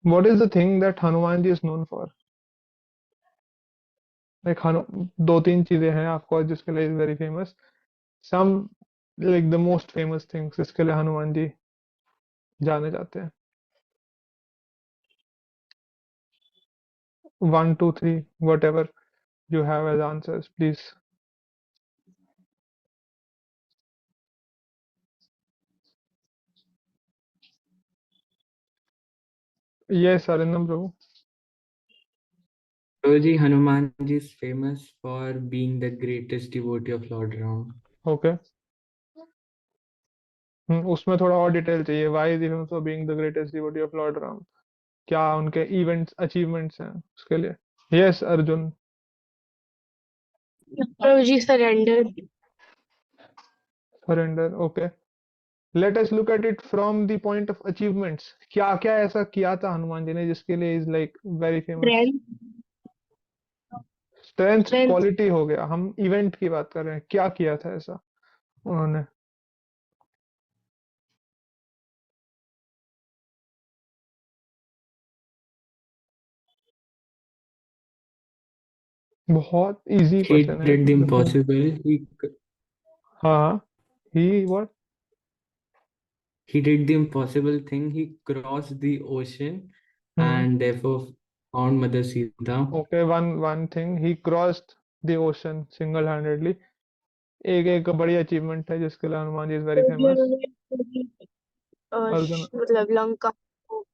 What is the thing that Hanuman ji is known for? Like दो तीन चीजें हैं आपको जिसके लिए is very famous. Some like the most famous things इसके लिए हनुमान जी जाने जाते हैं. 1 2 3 whatever you have as answers, please. Yes, Arindam Prabhu. So ji, Hanuman ji is famous for being the greatest devotee of Lord Ram. Okay. उसमें थोड़ा और detail चाहिए. Why is he famous for being the greatest devotee of Lord Ram? क्या उनके events achievements हैं उसके लिए? Yes, Arjun. Prabhu ji surrendered. Surrender. Okay. Let us look at it from the point of achievements. क्या क्या ऐसा किया था हनुमान जी ने जिसके लिए is like very famous? Strength. Strength Strength. Quality हो गया, हम इवेंट की बात कर रहे हैं. क्या किया था ऐसा उन्होंने? बहुत इजी He क्वेश्चन है. did the impossible. हाँ. He what? He did the impossible thing. He crossed the ocean hmm. and therefore found Mother Sita. Okay. One one thing he crossed the ocean single handedly. एक एक बड़ी achievement है जिसके लिए Hanuman ji is very Prabhu ji famous. उन्होंने अर्जुन. मतलब लंका को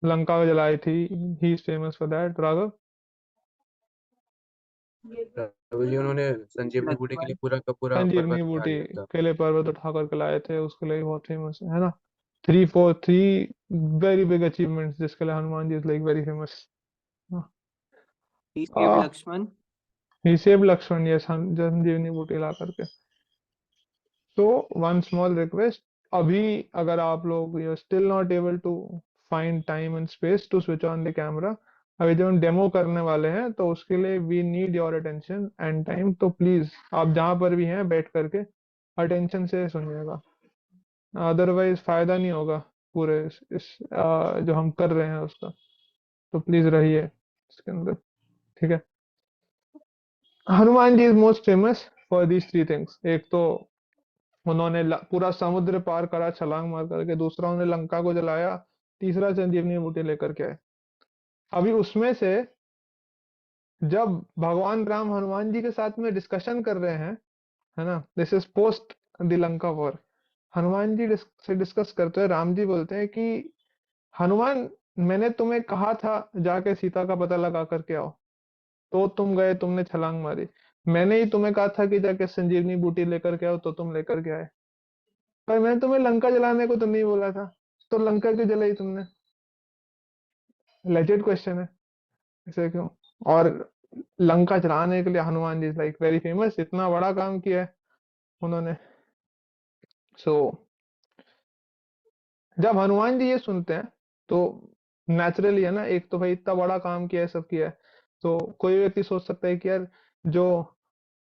लंका को जलाई थी. He is famous for that. Raghav. Prabhu जी उन्होंने संजीवनी बूटी के लिए पूरा का पूरा संजीवनी पर्वत उठा बूटी लिया था। के लिए पर्वत उठा करके लाए थे, उसके लिए बहुत फेमस है ना. 3 4 3 वेरी बिग अचीवमेंट्स जिसके लिए Hanuman ji is like very famous. He saved Lakshman. He save Lakshman. Yes, Sanjeevani बूटी ला करके. तो वन स्मॉल रिक्वेस्ट. अभी अगर आप लोग you still not able to find time and space to switch on the camera, अभी जो हम डेमो करने वाले हैं तो उसके लिए we need your attention and time. तो प्लीज आप जहां पर भी हैं बैठ करके अटेंशन से सुनिएगा. अदरवाइज फायदा नहीं होगा पूरे जो हम कर रहे हैं उसका. तो प्लीज रहिए इसके अंदर. ठीक है. Hanuman ji is most famous for these three things. एक तो उन्होंने पूरा समुद्र पार करा छलांग मार करके. दूसरा उन्होंने लंका को जलाया. तीसरा संजीवनी बूटी लेकर के आए. अभी उसमें से जब भगवान राम हनुमान जी के साथ में डिस्कशन कर रहे हैं, है ना, this is post the Lanka war. Hanuman ji से डिस्कस करते हुए राम जी बोलते हैं कि हनुमान, मैंने तुम्हें कहा था जाके सीता का पता लगा करके आओ, तो तुम गए, तुमने छलांग मारी. मैंने ही तुम्हें कहा था कि जाके संजीवनी बूटी लेकर के आओ, तो तुम लेकर के आए. पर मैंने तुम्हें लंका जलाने को तो नहीं बोला था, तो लंका क्यों जलाई तुमने? लेजिट क्वेश्चन है. ऐसे क्यों? और लंका जलाने के लिए हनुमान जी लाइक वेरी फेमस. इतना बड़ा काम किया है उन्होंने. सो जब हनुमान जी ये सुनते हैं तो नेचुरली है ना, एक तो भाई इतना बड़ा काम किया है, सब किया है, तो कोई व्यक्ति सोच सकता है कि यार जो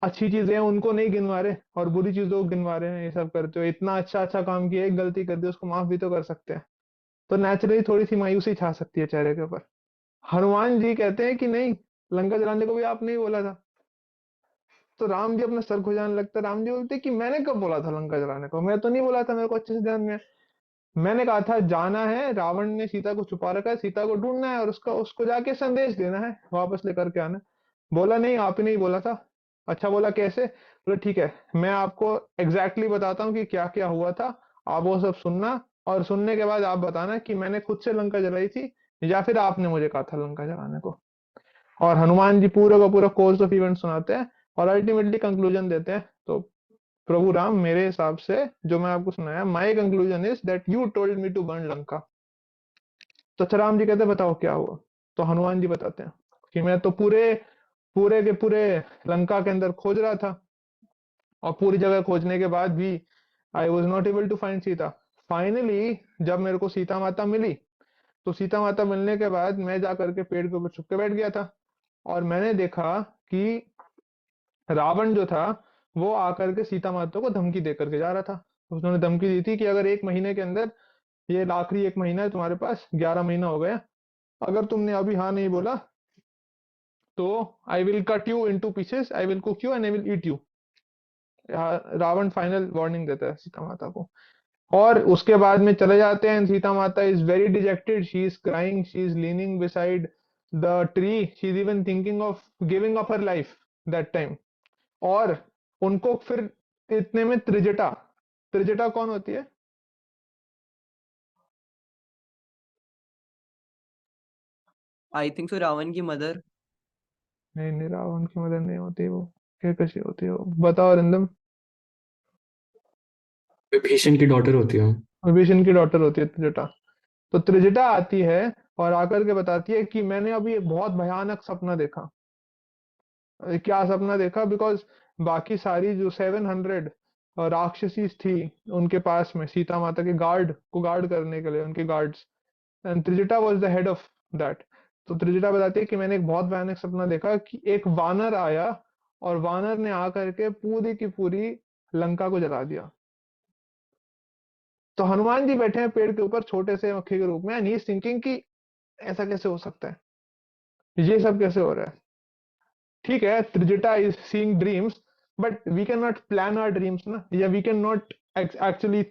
अच्छी चीजें हैं उनको नहीं गिनवा रहे और बुरी चीजों को गिनवा रहे हैं. ये सब करते हुए इतना अच्छा अच्छा काम किया, एक गलती कर दी उसको माफ भी तो कर सकते हैं. तो नेचुरली थोड़ी सी मायूसी छा सकती है चेहरे के ऊपर. हनुमान जी कहते हैं कि नहीं, लंका जलाने को भी आपने ही बोला था. तो राम जी अपना सर खुजाने लगता है. राम जी बोलते हैं कि मैंने कब बोला था लंका जलाने को? मैं तो नहीं बोला था, मेरे को अच्छे से ध्यान में है. मैंने कहा था जाना है, रावण ने सीता को छुपा रखा है, सीता को ढूंढना है और उसका उसको जाके संदेश देना है, वापस लेकर के आना है. बोला नहीं, आप ही नहीं बोला था. अच्छा, बोला कैसे? बोला ठीक है, मैं आपको एग्जैक्टली बताता हूँ कि क्या क्या हुआ था. आप वो सब सुनना और सुनने के बाद आप बताना कि मैंने खुद से लंका जलाई थी या फिर आपने मुझे कहा था लंका जलाने को. और हनुमान जी पूरा का पूरा कोर्स ऑफ इवेंट सुनाते हैं और अल्टीमेटली कंक्लूजन देते हैं. तो प्रभु राम, मेरे हिसाब से जो मैं आपको सुनाया, my conclusion is that you told me to burn Lanka. तो अच्छा, राम जी कहते हैं बताओ क्या हुआ. तो हनुमान जी बताते हैं कि मैं तो पूरे पूरे के पूरे लंका के अंदर खोज रहा था और पूरी जगह खोजने के बाद भी I was not able to find Sita. Finally जब मेरे को सीता माता मिली, तो सीता माता मिलने के बाद मैं जा करके पेड़ के ऊपर छुप के बैठ गया था और मैंने देखा कि रावण जो था वो आकर के सीता माता को धमकी दे करके जा रहा था. उसने धमकी दी थी कि अगर 1 महीने के अंदर ये आखिरी 1 महीना है तुम्हारे पास, 11 महीना हो गया, अगर तुमने अभी हाँ नहीं बोला तो I will cut you into pieces, I will cook you and I will eat you. Ravan final warning देता है सीता माता को। और उसके बाद में चले जाते हैं, सीता माता is very dejected, she is crying, she is leaning beside the tree, she is even thinking of giving up her life that time. और उनको फिर इतने में त्रिजटा, त्रिजटा कौन होती है? आई थिंक सो रावण की मदर। नहीं नहीं, रावण की मदर नहीं होती वो। क्या कैसी होती है वो, बताओ रिंदम। विभीषण की डॉटर होती है। विभीषण की डॉटर होती है त्रिजटा। तो त्रिजटा आती है और आकर के बताती है कि मैंने अभी एक बहुत भयानक सपना देखा। क्या सपना देखा? बिकॉज बाकी सारी जो 700 राक्षसी थी उनके पास में, सीता माता के गार्ड को गार्ड करने के लिए, उनके guards, and Trijata was the head of that. तो त्रिजटा बताती है कि मैंने एक बहुत भयानक सपना देखा कि एक वानर आया और वानर ने आकर के पूरी की पूरी लंका को जला दिया। तो हनुमान जी बैठे हैं पेड़ के ऊपर छोटे से मक्खी के रूप में, एंड ही इज थिंकिंग कि ऐसा कैसे हो सकता है, ये सब कैसे हो रहा है। ठीक है, Trijata is seeing dreams, but we can not plan our dreams ना, या we can not actually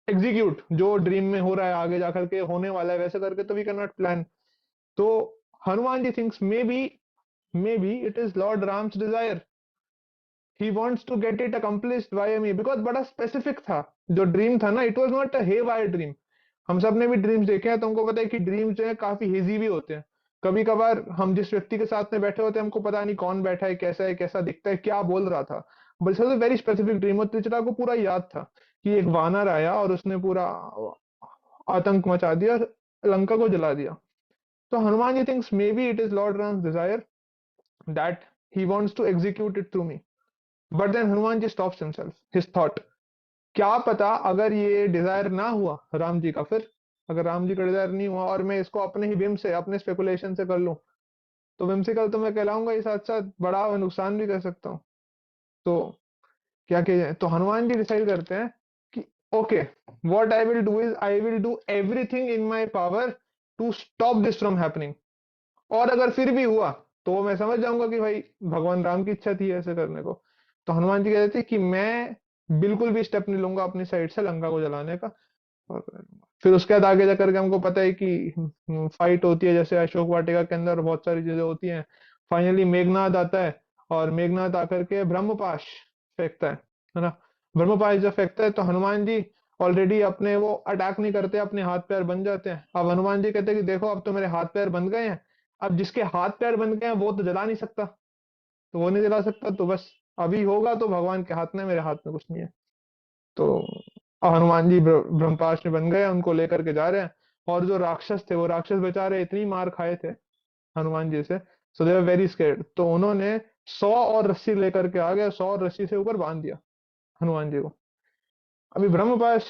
execute जो ड्रीम में हो रहा है आगे जाकर के होने वाला है वैसे करके, तो वी कैन नॉट प्लान। तो Hanuman ji thinks may be it is lord Ram's desire, he wants to get it accomplished by me, because बड़ा स्पेसिफिक था जो ड्रीम था ना, it was not a haywire dream. हम सब ने भी ड्रीम्स देखे हैं तो हमको पता है कि ड्रीम्स जो है काफी हेजी भी होते हैं। कभी कभार हम जिस व्यक्ति के साथ में बैठे होते हैं हमको पता नहीं कौन बैठा है, कैसा दिखता है, क्या बोल रहा था, but it very specific dream. और त्रिचरा को पूरा याद था कि एक वानर आया और उसने पूरा आतंक मचा दिया और लंका को जला दिया। तो Hanuman ji thinks may be it is lord Ram's desire that he wants to execute it through me. But then Hanuman ji stops himself, his thought, क्या पता अगर ये डिजायर ना हुआ राम जी का, फिर अगर राम जी का डिजायर नहीं हुआ और मैं इसको अपने ही विम से, अपने स्पेकुलेशन से कर लूं, तो विम्सिकल तो मैं कहलाऊंगा ही, साथ साथ बड़ा नुकसान भी कर सकता हूँ। तो क्या किया जाए? तो हनुमान जी डिसाइड करते हैं कि okay, what I will do is I will do everything in my power to stop this from happening. और अगर फिर भी हुआ तो मैं समझ जाऊंगा कि भाई भगवान राम की इच्छा थी ऐसे करने को। तो हनुमान जी कहते थे कि मैं बिल्कुल भी स्टेप नहीं लूंगा अपनी साइड से लंका को जलाने का। और फिर उसके बाद आगे जाकर के हमको पता है कि फाइट होती है जैसे अशोक वाटिका के अंदर, बहुत सारी चीजें होती हैं। फाइनली मेघनाद आता है और मेघनाद आकर के ब्रह्मपाश फेंकता है ना। ब्रह्मपाश जब फेंकता है तो हनुमान जी ऑलरेडी अपने वो अटैक नहीं करते, अपने हाथ पैर बन जाते हैं। अब हनुमान जी कहते हैं कि देखो अब तो मेरे हाथ पैर बन गए हैं, अब जिसके हाथ पैर बन गए हैं वो तो जला नहीं सकता, तो वो नहीं जला सकता, तो बस अभी होगा तो भगवान के हाथ में, मेरे हाथ में कुछ नहीं है। तो हनुमान जी ब्रह्मपाश में बन गए, उनको लेकर के जा रहे हैं। और जो राक्षस थे वो राक्षस बेचारे इतनी मार खाए थे हनुमान जी से, सो दे वर वेरी स्केर्ड। तो उन्होंने 100 और रस्सी लेकर के आ गए, 100 और रस्सी से ऊपर बांध दिया हनुमान जी को। अभी ब्रह्मपाश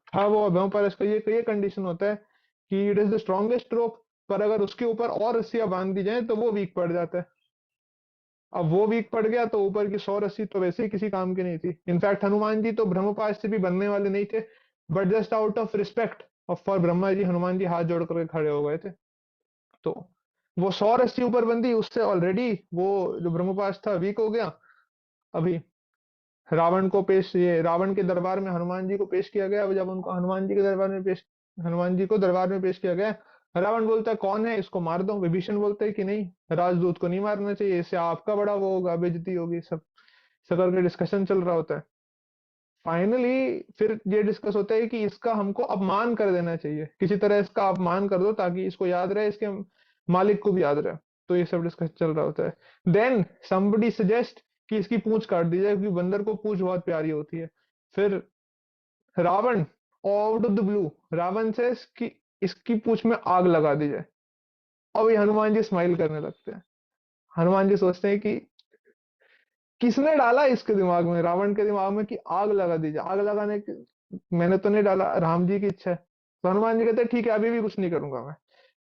था वो, ब्रह्मपाश का ये कंडीशन होता है कि इट इज द स्ट्रॉन्गेस्ट रोप, पर अगर उसके ऊपर और रस्सियां बांध दी जाए तो वो वीक पड़ जाता है। अब वो वीक पड़ गया तो ऊपर की 100 रस्सी तो वैसे ही किसी काम की नहीं थी। इनफैक्ट हनुमान जी तो ब्रह्मपाश से भी बनने वाले नहीं थे, but just out of respect of for Brahma ji, Hanuman ji हाथ जोड़ करके खड़े हो गए थे। तो वो 100 रस्सी ऊपर बंदी, उससे ऑलरेडी वो जो ब्रह्मपाश था वीक हो गया। अभी रावण को पेश, ये रावण के दरबार में हनुमान जी को पेश किया गया। अब जब उनको हनुमान जी के दरबार में पेश, हनुमान जी को दरबार में पेश किया गया, रावण बोलता है कौन है इसको मार दो। विभीषण बोलते है कि नहीं, राजदूत को नहीं मारना चाहिए, इससे आपका बड़ा वो होगा, बेइज्जती होगी, सब सकर के डिस्कशन चल रहा होता है। फाइनली फिर ये डिस्कस होता है कि इसका हमको अपमान कर देना चाहिए, किसी तरह इसका अपमान कर दो ताकि इसको याद रहे, इसके मालिक को भी याद रहे। तो ये सब डिस्कस चल रहा होता है। देन somebody सजेस्ट कि इसकी पूंछ काट दी जाए, क्योंकि बंदर को पूंछ बहुत प्यारी होती है। फिर Ravan out of the blue, Ravan से कि इसकी पूंछ में आग लगा दी जाए। और ये हनुमान जी स्माइल करने लगते हैं। हनुमान जी सोचते हैं कि किसने डाला इसके दिमाग में, रावण के दिमाग में, कि आग लगा दी जाए। आग लगाने की मैंने तो नहीं डाला, राम जी की इच्छा है। तो हनुमान जी कहते हैं ठीक है अभी भी कुछ नहीं करूंगा मैं।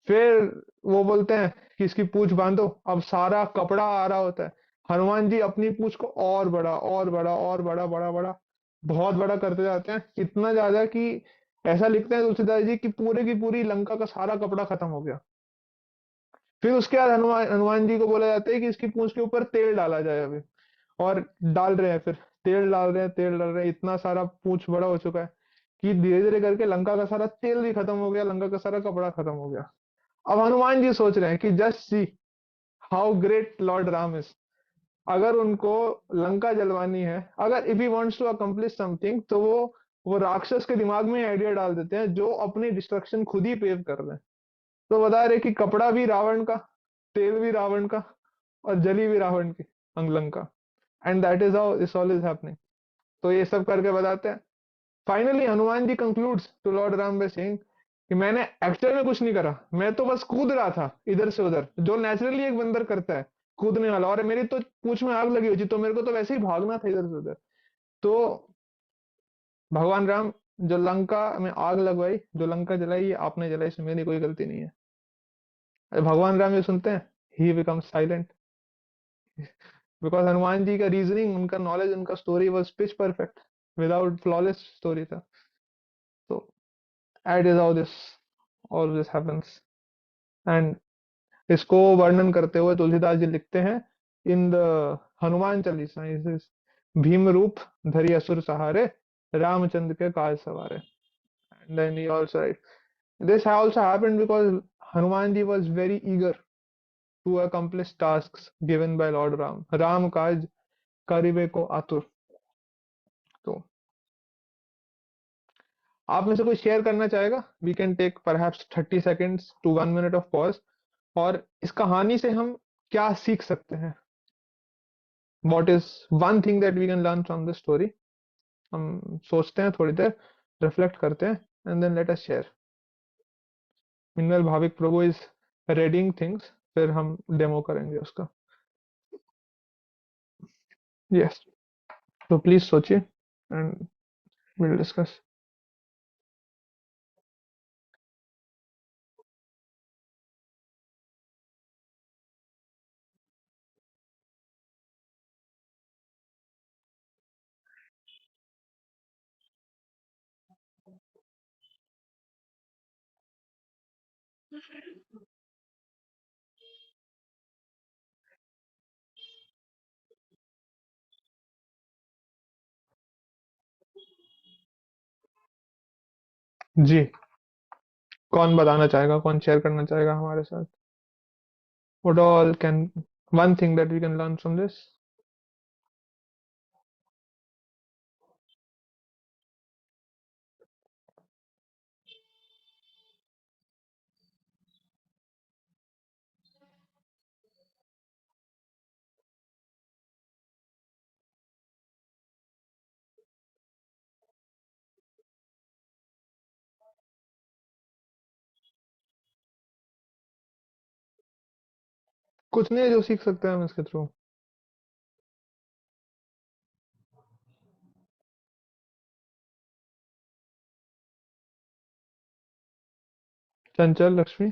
फिर वो बोलते हैं कि इसकी पूंछ बांधो। अब सारा कपड़ा आ रहा होता है, हनुमान जी अपनी पूंछ को और बड़ा और बड़ा और बड़ा बड़ा बड़ा बहुत बड़ा करते जाते हैं, इतना ज्यादा कि ऐसा लिखते हैं तुलसीदास जी कि पूरे की पूरी लंका का सारा कपड़ा खत्म हो गया। फिर उसके बाद हनुमान हनुमान जी को बोला जाता है कि इसकी पूंछ के ऊपर तेल डाला जाए अभी, और डाल रहे हैं। फिर तेल डाल रहे हैं, तेल डाल रहे हैं, इतना सारा पूंछ बड़ा हो चुका है कि धीरे धीरे करके लंका का सारा तेल भी खत्म हो गया, लंका का सारा कपड़ा खत्म हो गया। अब हनुमान जी सोच रहे हैं कि just see how great lord Ram is. अगर उनको लंका जलवानी है, अगर if he wants to accomplish something, तो वो राक्षस के दिमाग में आइडिया डाल देते हैं जो अपनी डिस्ट्रक्शन खुद ही पेव कर रहे हैं। तो बता रहे कि कपड़ा भी रावण का, तेल भी रावण का, और जली भी रावण की Lanka. And that is how this all is happening. तो ये सब करके बताते हैं। Finally Hanuman ji concludes to lord Ram by saying कि मैंने एक्चुअल में कुछ नहीं करा, मैं तो बस कूद रहा था इधर से उधर, जो नेचुरली एक बंदर करता है, कूदने वाला। और मेरी तो पूंछ में आग लगी हुई थी, तो मेरे को तो वैसे ही भागना था इधर से उधर। तो भगवान राम, जो लंका में आग लगवाई, जो लंका जलाई, ये आपने जलाई, इसमें मेरी कोई गलती नहीं है। अरे भगवान राम ये सुनते हैं, he becomes silent, because Hanuman ji का रीजनिंग, उनका नॉलेज, उनका story was pitch perfect, without flawless story था। तो that is how this all this happens. And इसको वर्णन करते हुए तुलसीदास जी लिखते हैं इन द हनुमान चालीसा, भीम रूप धरि असुर सहारे, रामचंद्र के काज सवारे। And then he also write, this also happened because Hanuman ji was very eager to accomplish tasks given by Lord Ram। Ram काज करिबे को आतुर। तो आप में से कोई शेयर करना चाहेगा? We can take perhaps 30 seconds to 1 minute of pause. और इस कहानी से हम क्या सीख सकते हैं? What is one thing that we can learn from the story? हम सोचते हैं थोड़ी देर, रिफ्लेक्ट करते हैं, and then let us share. Meanwhile Bhavik Prabhu is reading things, फिर हम डेमो करेंगे उसका। यस, तो प्लीज सोचिए एंड विल डिस्कस। जी, कौन बताना चाहेगा, कौन शेयर करना चाहेगा हमारे साथ? What all can, one thing that we can learn from this? कुछ नहीं है जो सीख सकते हैं हम इसके थ्रू। चंचल, लक्ष्मी।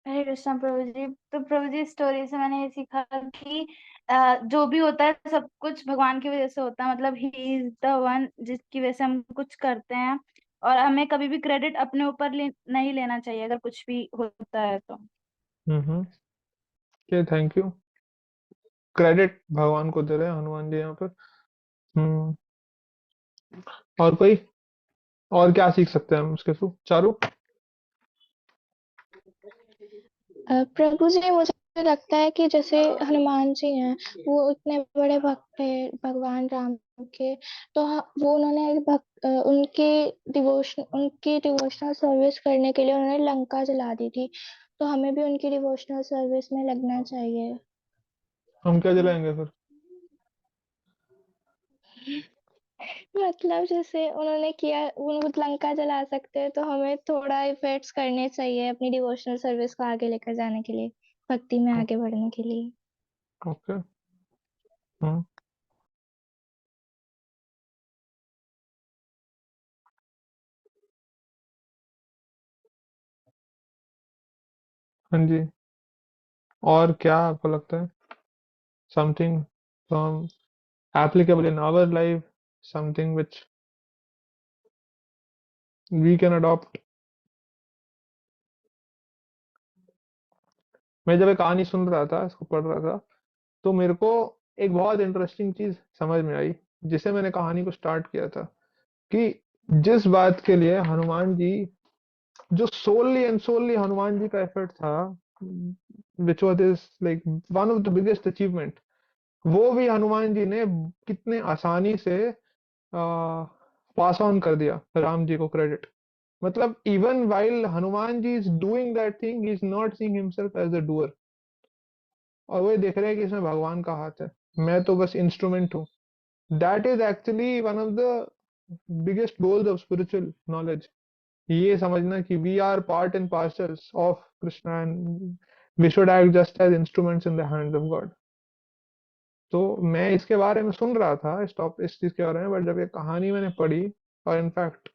हरे कृष्णा प्रभु जी। तो प्रभु जी, स्टोरी से मैंने ये सीखा कि जो भी होता है सब कुछ भगवान की वजह से होता है। मतलब ही इज द वन जिसकी वजह से हम कुछ करते हैं, और हमें कभी भी क्रेडिट अपने ऊपर नहीं लेना चाहिए अगर कुछ भी होता है तो। हम्म, ओके, थैंक यू। क्रेडिट भगवान को दे रहे हैं हनुमान जी यहाँ पर। हम्म, और कोई, और क्या सीख सकते हैं हम उसके थ्रू? चारू। प्रभु जी, मुझे लगता है कि जैसे हनुमान जी हैं, वो इतने बड़े भक्त है भगवान राम के। तो वो उन्होंने उनकी डिवोशनल सर्विस करने के लिए उन्होंने लंका जला दी थी। तो हमें भी उनकी डिवोशनल सर्विस में लगना चाहिए। हम क्या जलाएंगे फिर? मतलब जैसे उन्होंने किया, वो लंका जला सकते हैं, तो हमें थोड़ा इफर्ट्स करने चाहिए अपनी डिवोशनल सर्विस को आगे लेकर जाने के लिए, भक्ति में आगे बढ़ने के लिए। ओके। हम्म, हाँ जी। और क्या आपको लगता है? Something from applicable in our life, something which we can adopt. मैं जब ये कहानी सुन रहा था, इसको पढ़ रहा था, तो मेरे को एक बहुत इंटरेस्टिंग चीज समझ में आई, जिसे मैंने कहानी को स्टार्ट किया था, कि जिस बात के लिए हनुमान जी, जो solely and solely Hanuman ji का एफर्ट था, which was is like one of the biggest achievement, वो भी हनुमान जी ने कितने आसानी से पास ऑन कर दिया राम जी को क्रेडिट। मतलब even while Hanuman ji is doing that thing, he is not seeing himself as a doer, और वो ये देख रहे हैं कि इसमें भगवान का हाथ है, मैं तो बस इंस्ट्रूमेंट हूँ। That is actually one of the biggest goals of spiritual knowledge, ये समझना कि we are part and parcels of Krishna and we should act just as instruments in the hands of God. तो मैं इसके बारे में सुन रहा था, इस चीज के बारे में, बट जब ये कहानी मैंने पढ़ी, और इनफैक्ट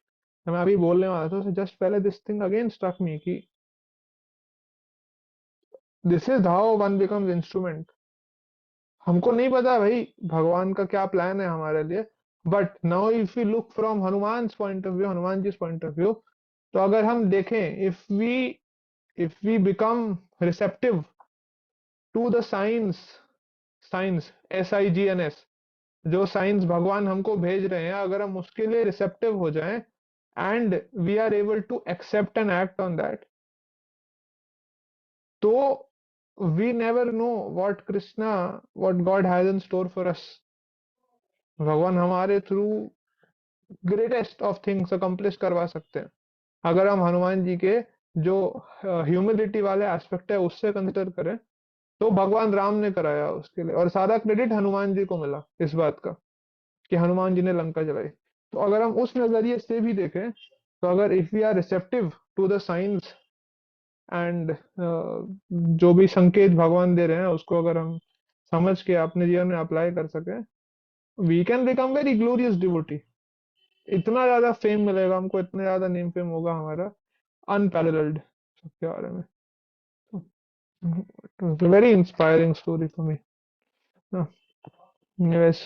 मैं अभी बोलने वाला था, जस्ट पहले this thing again struck me कि this is how one becomes instrument. हमको नहीं पता भाई भगवान का क्या प्लान है हमारे लिए, but now if you look from Hanuman point of view, Hanuman ji point of view, तो अगर हम देखें, if we become receptive to the signs SIGNS, जो साइंस भगवान हमको भेज रहे हैं, अगर हम उसके लिए रिसेप्टिव हो जाएं and we are able to accept and act on that, तो we never know what god has in store for us. भगवान हमारे through greatest of things accomplish करवा सकते हैं, अगर हम हनुमान जी के जो ह्यूमिलिटी वाले एस्पेक्ट है उससे कंसिडर करें, तो भगवान राम ने कराया उसके लिए, और सारा क्रेडिट हनुमान जी को मिला इस बात का कि हनुमान जी ने लंका जलाई। तो अगर हम उस नजरिए से भी देखें, तो अगर if we are receptive to the signs and जो भी संकेत भगवान दे रहे हैं उसको अगर हम समझ के अपने जीवन में अप्लाई कर सके, we can become very glorious devotee. इतना ज्यादा फेम मिलेगा हमको, इतना ज्यादा नेम फेम होगा हमारा, अनपैरेलल्ड सबके बारे में। It was a very inspiring story for me. Yes,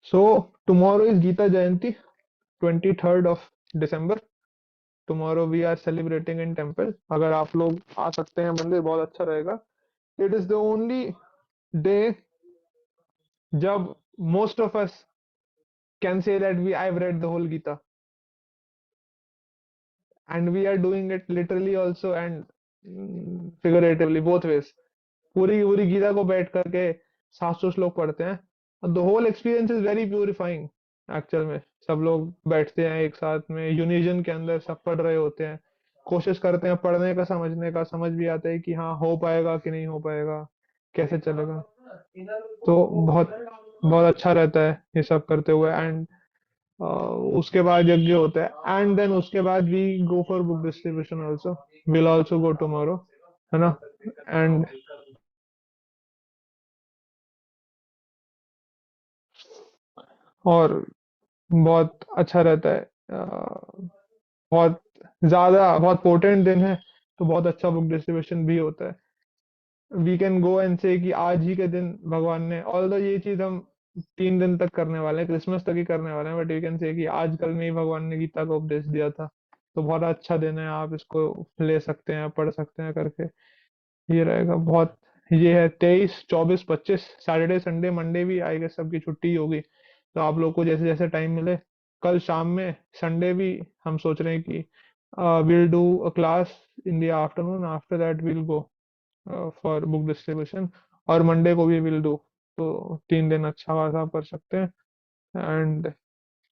so tomorrow is Gita Jayanti, 23rd of December। Tomorrow we are celebrating in temple, अगर आप लोग आ सकते हैं मंदिर बहुत अच्छा रहेगा। It is the only day जब most of us can say that we I read the whole Gita, and we are doing it literally also and figuratively, both ways। पूरी की पूरी गीता को बैठ करके 700 श्लोक पढ़ते हैं, the whole experience is very purifying. Actual में सब लोग बैठते हैं एक साथ में यूनिजन के अंदर, सब पढ़ रहे होते हैं, कोशिश करते हैं पढ़ने का, समझने का, समझ भी आता है कि हाँ हो पाएगा कि नहीं हो पाएगा, कैसे चलेगा। तो बहुत बहुत अच्छा रहता है ये सब करते हुए। एंड उसके बाद यज्ञ होता है, एंड देन उसके बाद we go for book distribution also, will also go tomorrow, है ना। एंड और बहुत अच्छा रहता है, बहुत ज्यादा, बहुत पोटेंट दिन है, तो बहुत अच्छा बुक डिस्ट्रीब्यूशन भी होता है। वी कैन गो एंड से कि आज ही के दिन भगवान ने, ऑल्दो ये चीज हम 3 दिन तक करने वाले हैं, क्रिसमस तक ही करने वाले हैं, बट वी कैन से कि आज कल में ही भगवान ने गीता का उपदेश दिया था, तो बहुत अच्छा दिन है, आप इसको ले सकते हैं, पढ़ सकते हैं करके। ये रहेगा बहुत, ये है 23, 24, 25, सैटरडे संडे मंडे भी आई गेस सबकी छुट्टी होगी, तो आप लोग को जैसे जैसे टाइम मिले, कल शाम में संडे भी हम सोच रहे हैं कि will do a class in the afternoon, after that will go for book distribution, और मंडे को भी विल डू। तो 3 दिन अच्छा खासा आप कर सकते हैं। एंड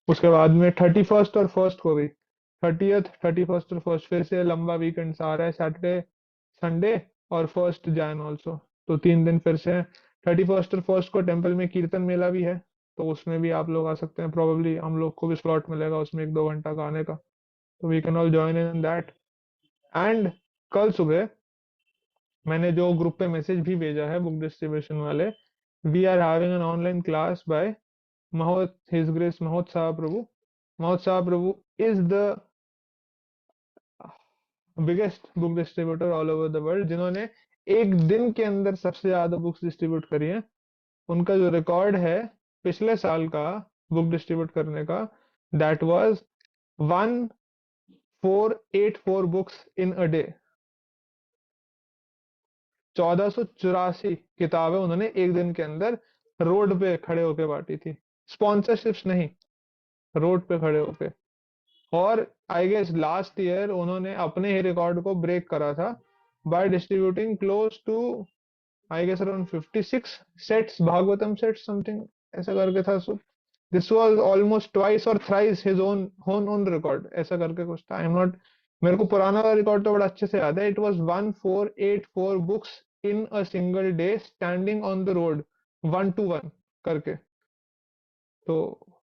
उसके बाद में 31st और 1st को भी, 30th, 31st और 1st फिर से लंबा वीकेंड आ रहा है, सैटरडे संडे और 1st Jan ऑल्सो, तो 3 दिन फिर से हैं। 31st और 1st को टेम्पल में कीर्तन मेला भी है, तो उसमें भी आप लोग आ सकते हैं, प्रोबेबली हम लोग को भी स्लॉट मिलेगा उसमें 1-2 घंटा का आने का, तो we can all join in that. And कल सुबह मैंने जो ग्रुप पे मैसेज भी भेजा है बुक डिस्ट्रीब्यूशन वाले, we are having an online class by Mahot, His Grace Mahot Saha Prabhu। Mahot Saha Prabhu is the biggest book distributor all over the world, जिन्होंने एक दिन के अंदर सबसे ज्यादा बुक्स डिस्ट्रीब्यूट करी है। उनका जो रिकॉर्ड है पिछले साल का बुक डिस्ट्रीब्यूट करने का, that was 1 1484 books in a day. 1484 किताबें उन्होंने एक दिन के अंदर रोड पे खड़े होके बांटी थी, स्पॉन्सरशिप्स नहीं, रोड पे खड़े होके। और आई गेस लास्ट ईयर उन्होंने अपने ही रिकॉर्ड को ब्रेक करा था by distributing close to I guess around 56 sets, Bhagavatam sets something ऐसा करके था। So this was almost twice और थ्राइस हिज ओन रिकॉर्ड, ऐसा करके कुछ था। आई एम नॉट, मेरे को पुराना वाला रिकॉर्ड तो बड़ा अच्छे से याद है। It was 1484 books in a single day standing on the road, 1 to 1 करके। तो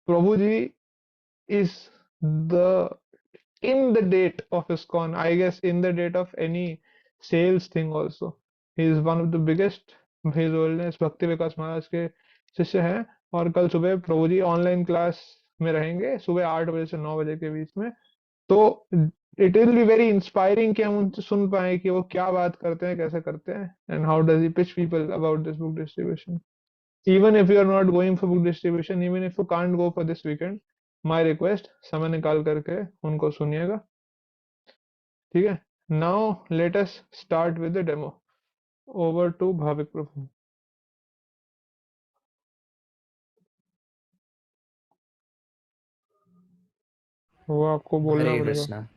Prabhu ji is the in the date of ISKCON, I guess in the date of any sales thing also. He is one of the biggest, His Holiness भक्ति विकास महाराज के शिष्य हैं। और कल सुबह प्रभु जी online class में रहेंगे सुबह 8 बजे से 9 बजे के बीच में। तो it will be very inspiring कि हम उनसे सुन पाए कि वो क्या बात करते हैं, कैसे करते हैं, and how does he pitch people about this book distribution. Even if you are not going for book distribution, even if you can't go for this weekend, my request, समय निकाल करके उनको सुनिएगा, ठीक है। Now let us start with the demo. Over to Bhavik प्रभु। वो आपको बोलना हरे पड़ेगा। कृष्णा।